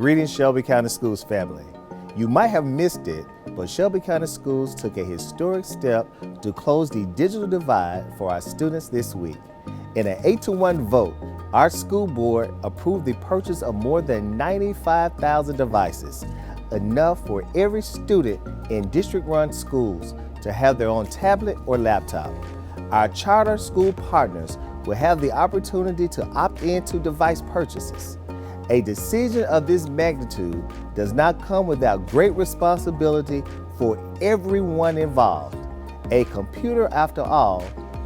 Greetings, Shelby County Schools family. You might have missed it, but Shelby County Schools took a historic step to close the digital divide for our students this week. In an 8-to-1 vote, our school board approved the purchase of more than 95,000 devices, enough for every student in district-run schools to have their own tablet or laptop. Our charter school partners will have the opportunity to opt into device purchases. A decision of this magnitude does not come without great responsibility for everyone involved. A computer, after all,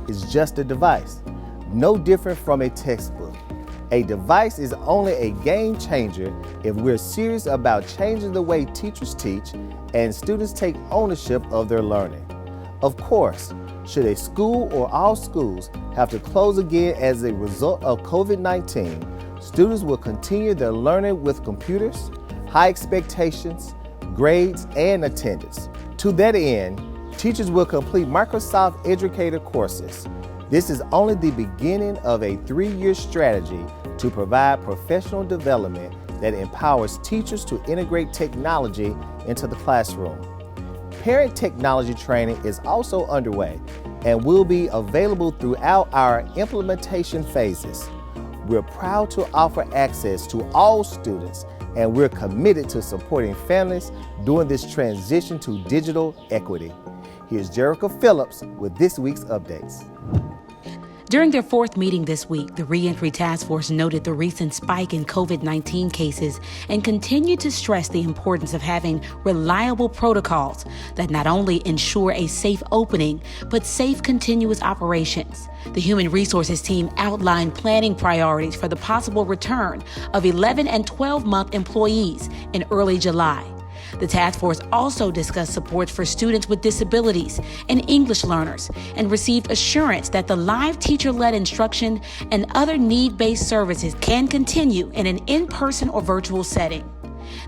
is just a device, no different from a textbook. A device is only a game changer if we're serious about changing the way teachers teach and students take ownership of their learning. Of course, should a school or all schools have to close again as a result of COVID-19, students will continue their learning with computers, high expectations, grades, and attendance. To that end, teachers will complete Microsoft Educator courses. This is only the beginning of a 3-year strategy to provide professional development that empowers teachers to integrate technology into the classroom. Parent technology training is also underway and will be available throughout our implementation phases. We're proud to offer access to all students, and we're committed to supporting families during this transition to digital equity. Here's Jericho Phillips with this week's updates. During their 4th meeting this week, the Reentry Task Force noted the recent spike in COVID-19 cases and continued to stress the importance of having reliable protocols that not only ensure a safe opening, but safe continuous operations. The Human Resources team outlined planning priorities for the possible return of 11 and 12-month employees in early July. The task force also discussed support for students with disabilities and English learners and received assurance that the live teacher-led instruction and other need-based services can continue in an in-person or virtual setting.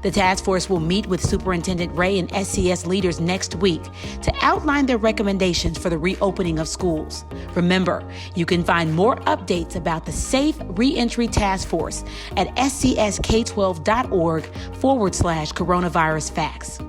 The task force will meet with Superintendent Ray and SCS leaders next week to outline their recommendations for the reopening of schools. Remember, you can find more updates about the Safe Reentry Task Force at scsk12.org/coronavirus facts.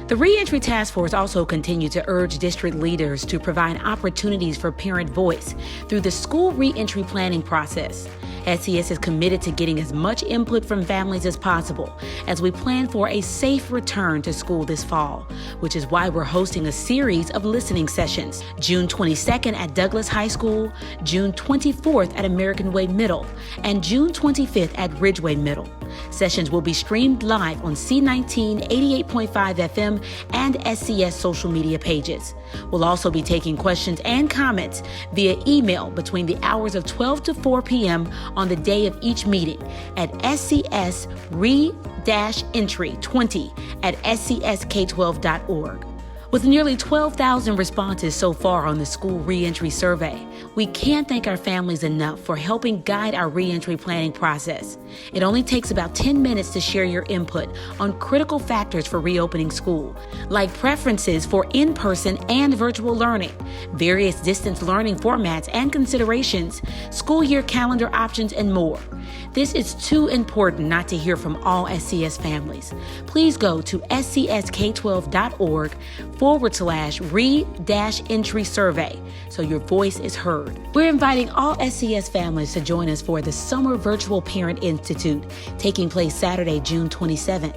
The Reentry Task Force also continued to urge district leaders to provide opportunities for parent voice through the school reentry planning process. SCS is committed to getting as much input from families as possible as we plan for a safe return to school this fall, which is why we're hosting a series of listening sessions, June 22nd at Douglas High School, June 24th at American Way Middle, and June 25th at Ridgeway Middle. Sessions will be streamed live on C19 88.5 FM and SCS social media pages. We'll also be taking questions and comments via email between the hours of 12 to 4 p.m. on the day of each meeting at SCS-Re-Entry20@scsk12.org. With nearly 12,000 responses so far on the school reentry survey, we can't thank our families enough for helping guide our reentry planning process. It only takes about 10 minutes to share your input on critical factors for reopening school, like preferences for in-person and virtual learning, various distance learning formats and considerations, school year calendar options, and more. This is too important not to hear from all SCS families. Please go to scsk12.org/re-entry survey so your voice is heard. We're inviting all SCS families to join us for the Summer Virtual Parent Institute taking place Saturday, June 27th.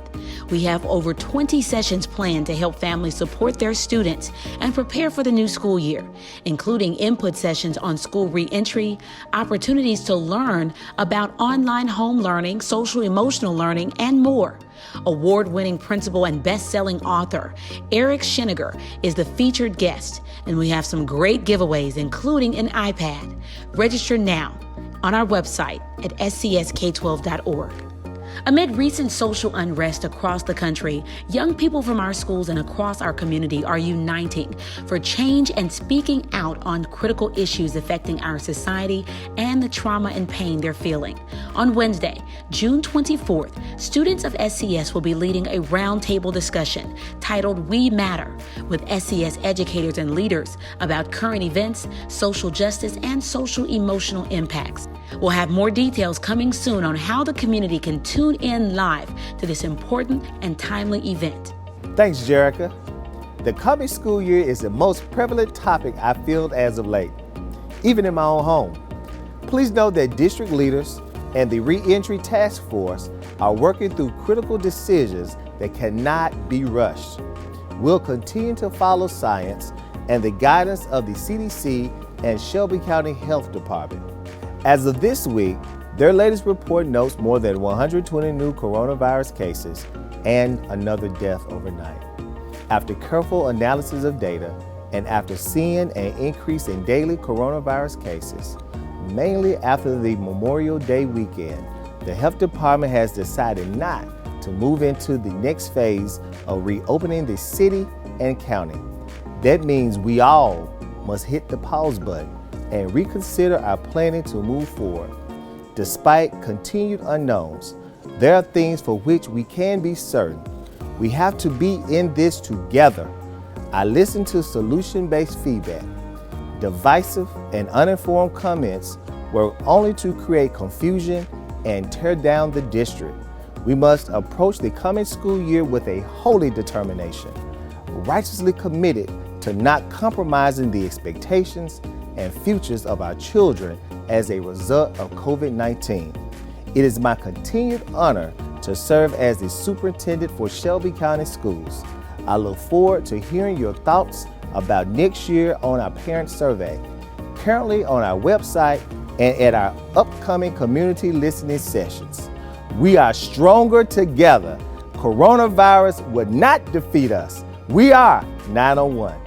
We have over 20 sessions planned to help families support their students and prepare for the new school year, including input sessions on school reentry, opportunities to learn about online home learning, social emotional learning, and more. Award-winning principal and best-selling author Eric Scheniger is the featured guest, and we have some great giveaways, including an iPad. Register now on our website at scsk12.org. Amid recent social unrest across the country, young people from our schools and across our community are uniting for change and speaking out on critical issues affecting our society and the trauma and pain they're feeling. On Wednesday, June 24th, students of SCS will be leading a roundtable discussion titled We Matter with SCS educators and leaders about current events, social justice, and social emotional impacts. We'll have more details coming soon on how the community can tune in live to for this important and timely event. Thanks, Jerica. The coming school year is the most prevalent topic I feel as of late, even in my own home. Please know that district leaders and the Reentry Task Force are working through critical decisions that cannot be rushed. We'll continue to follow science and the guidance of the CDC and Shelby County Health Department. As of this week, their latest report notes more than 120 new coronavirus cases and another death overnight. After careful analysis of data and after seeing an increase in daily coronavirus cases, mainly after the Memorial Day weekend, the Health Department has decided not to move into the next phase of reopening the city and county. That means we all must hit the pause button and reconsider our planning to move forward. Despite continued unknowns, there are things for which we can be certain. We have to be in this together. I listen to solution-based feedback. Divisive and uninformed comments were only to create confusion and tear down the district. We must approach the coming school year with a holy determination, righteously committed to not compromising the expectations and futures of our children as a result of COVID-19. It is my continued honor to serve as the superintendent for Shelby County Schools. I look forward to hearing your thoughts about next year on our parent survey, currently on our website and at our upcoming community listening sessions. We are stronger together. Coronavirus would not defeat us. We are 901.